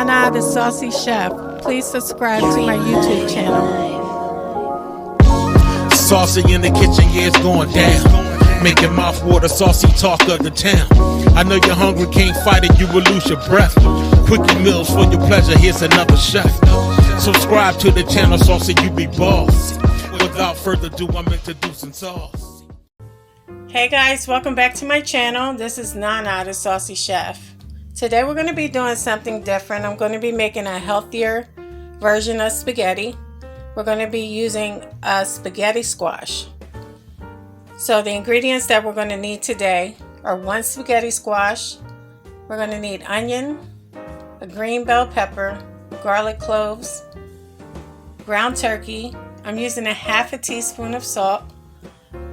Nana the Saucy Chef. Please subscribe to my YouTube channel. Saucy in the kitchen, yeah, it's going down. Making mouth water, saucy talk of the town. I know you're hungry, can't fight it, you will lose your breath. Quickie meals for your pleasure, here's another chef. Subscribe to the channel, Saucy, you be boss. Without further ado, I'm introducing sauce. Hey guys, welcome back to my channel. This is Nana the Saucy Chef. Today we're going to be doing something different. I'm going to be making a healthier version of spaghetti. We're going to be using a spaghetti squash. So the ingredients that we're going to need today are 1 spaghetti squash. We're going to need onion, a green bell pepper, garlic cloves, ground turkey. I'm using a half a teaspoon of salt.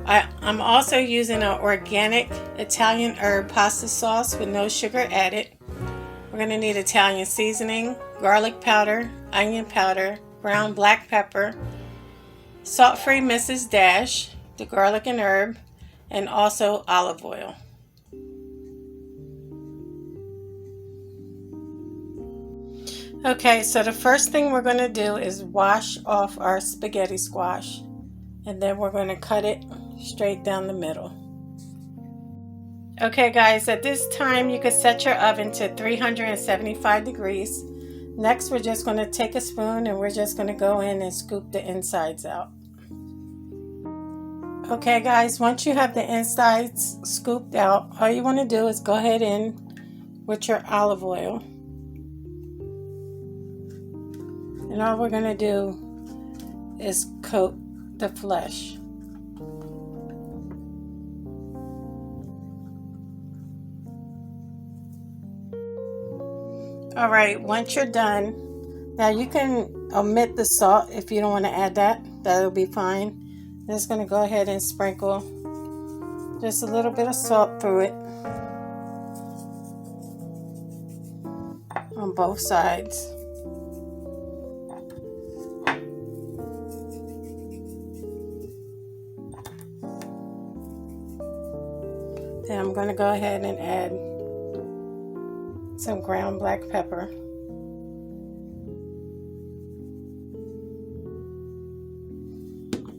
I'm also using an organic Italian herb pasta sauce with no sugar added. We're going to need Italian seasoning, garlic powder, onion powder, ground black pepper, salt-free Mrs. Dash, the garlic and herb, and also olive oil. Okay, so the first thing we're going to do is wash off our spaghetti squash, and then we're going to cut it straight down the middle. Okay guys, at this time you can set your oven to 375 degrees. Next we're just going to take a spoon and we're just going to go in and scoop the insides out. Okay guys, once you have the insides scooped out, all you want to do is go ahead in with your olive oil. And all we're going to do is coat the flesh. Alright, once you're done, now you can omit the salt if you don't want to add that. That'll be fine. I'm just going to go ahead and sprinkle just a little bit of salt through it on both sides. Then I'm going to go ahead and add some ground black pepper.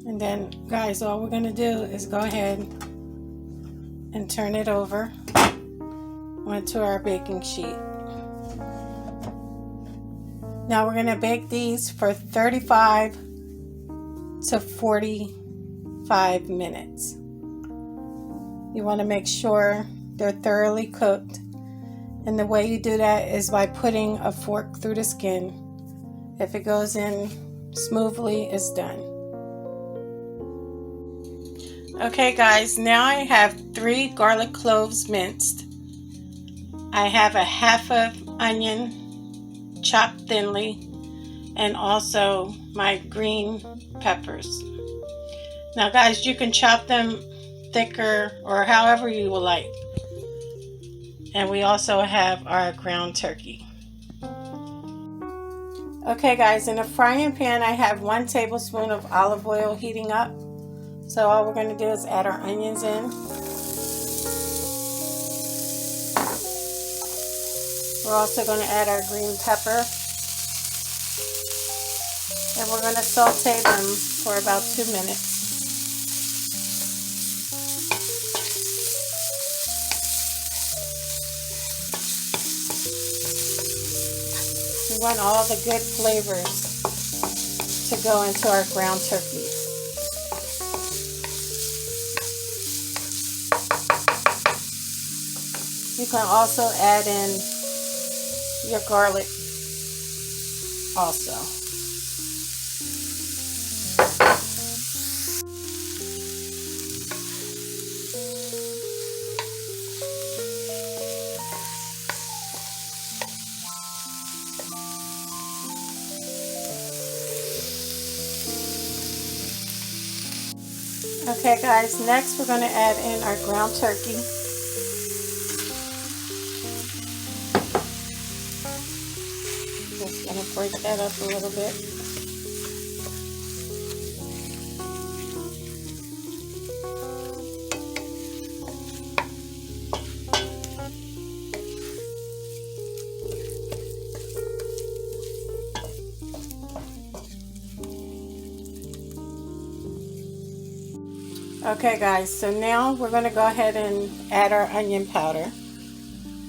And then guys, all we're going to do is go ahead and turn it over onto our baking sheet. Now we're going to bake these for 35 to 45 minutes. You want to make sure they're thoroughly cooked. And the way you do that is by putting a fork through the skin. If it goes in smoothly, it's done. Okay guys, now I have 3 garlic cloves minced. I have a half of onion chopped thinly, and also my green peppers. Now guys, you can chop them thicker or however you would like. And we also have our ground turkey. Okay guys, in a frying pan I have 1 tablespoon of olive oil heating up. So all we're going to do is add our onions in. We're also going to add our green pepper. And we're going to saute them for about 2 minutes. We want all the good flavors to go into our ground turkey. You can also add in your garlic also. Okay guys, next we're going to add in our ground turkey. Just going to break that up a little bit. Okay guys, so now we're going to go ahead and add our onion powder.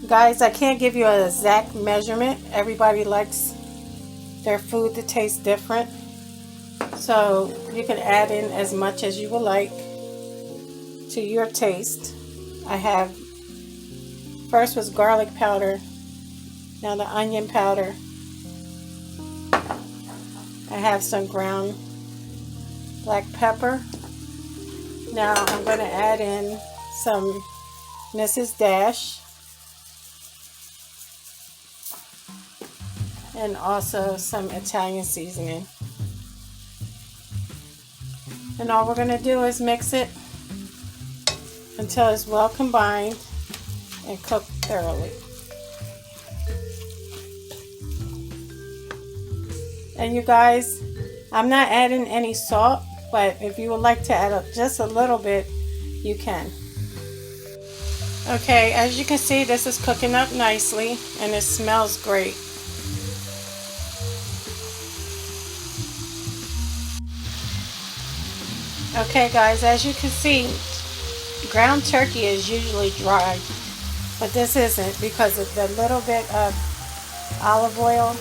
Guys, I can't give you an exact measurement. Everybody likes their food to taste different. So you can add in as much as you would like to your taste. I have, first was garlic powder, now the onion powder. I have some ground black pepper. Now I'm going to add in some Mrs. Dash and also some Italian seasoning. And all we're going to do is mix it until it's well combined and cooked thoroughly. And you guys, I'm not adding any salt, but if you would like to add just a little bit, you can. Okay, as you can see, this is cooking up nicely and it smells great. Okay guys, as you can see, ground turkey is usually dry, but this isn't because of the little bit of olive oil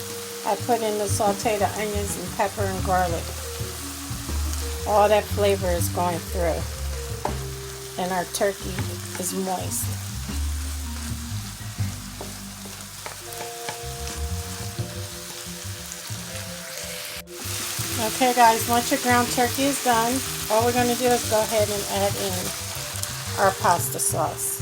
I put in to saute the onions and pepper and garlic. All that flavor is going through and our turkey is moist. Okay guys, once your ground turkey is done, all we're going to do is go ahead and add in our pasta sauce.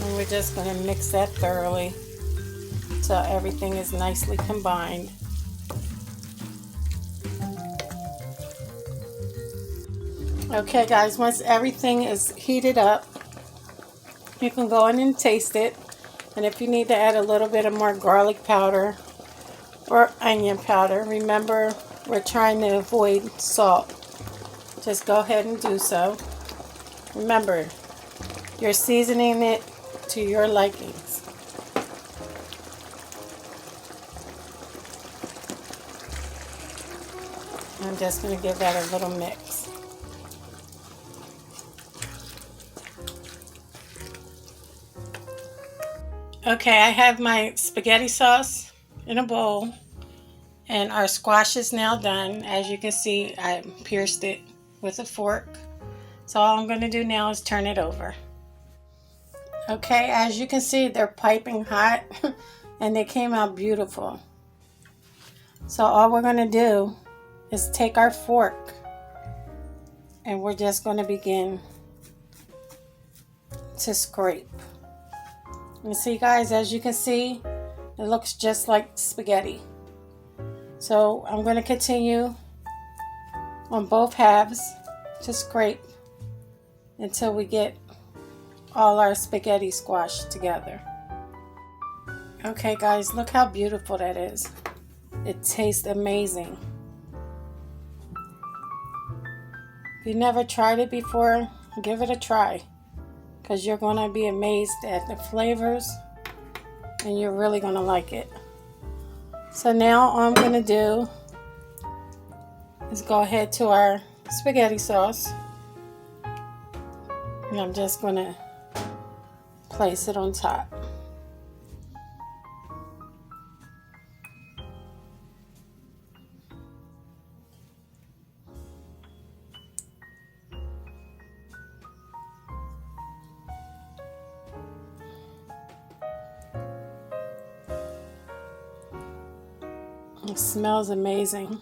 And we're just going to mix that thoroughly until everything is nicely combined. Okay guys, once everything is heated up, you can go in and taste it. And if you need to add a little bit of more garlic powder or onion powder, remember we're trying to avoid salt. Just go ahead and do so. Remember, you're seasoning it to your likings. I'm just going to give that a little mix. Okay, I have my spaghetti sauce in a bowl and our squash is now done. As you can see, I pierced it with a fork. So all I'm going to do now is turn it over. Okay, as you can see, they're piping hot and they came out beautiful. So all we're going to do is take our fork and we're just going to begin to scrape. And see guys, as you can see, it looks just like spaghetti. So I'm going to continue on both halves to scrape until we get all our spaghetti squashed together. Okay guys, look how beautiful that is. It tastes amazing. If you never tried it before, give it a try, because you're going to be amazed at the flavors and you're really going to like it. So now all I'm going to do is go ahead to our spaghetti sauce and I'm just going to place it on top. It smells amazing.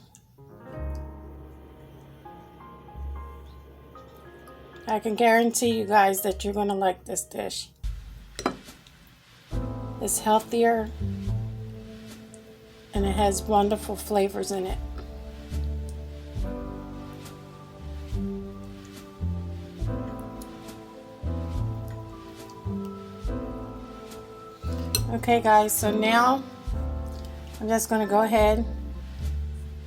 I can guarantee you guys that you're going to like this dish. It's healthier and it has wonderful flavors in it. Okay guys, so now I'm just going to go ahead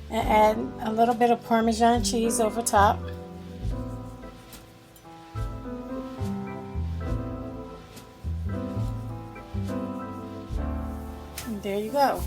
and add a little bit of Parmesan cheese over top. And there you go.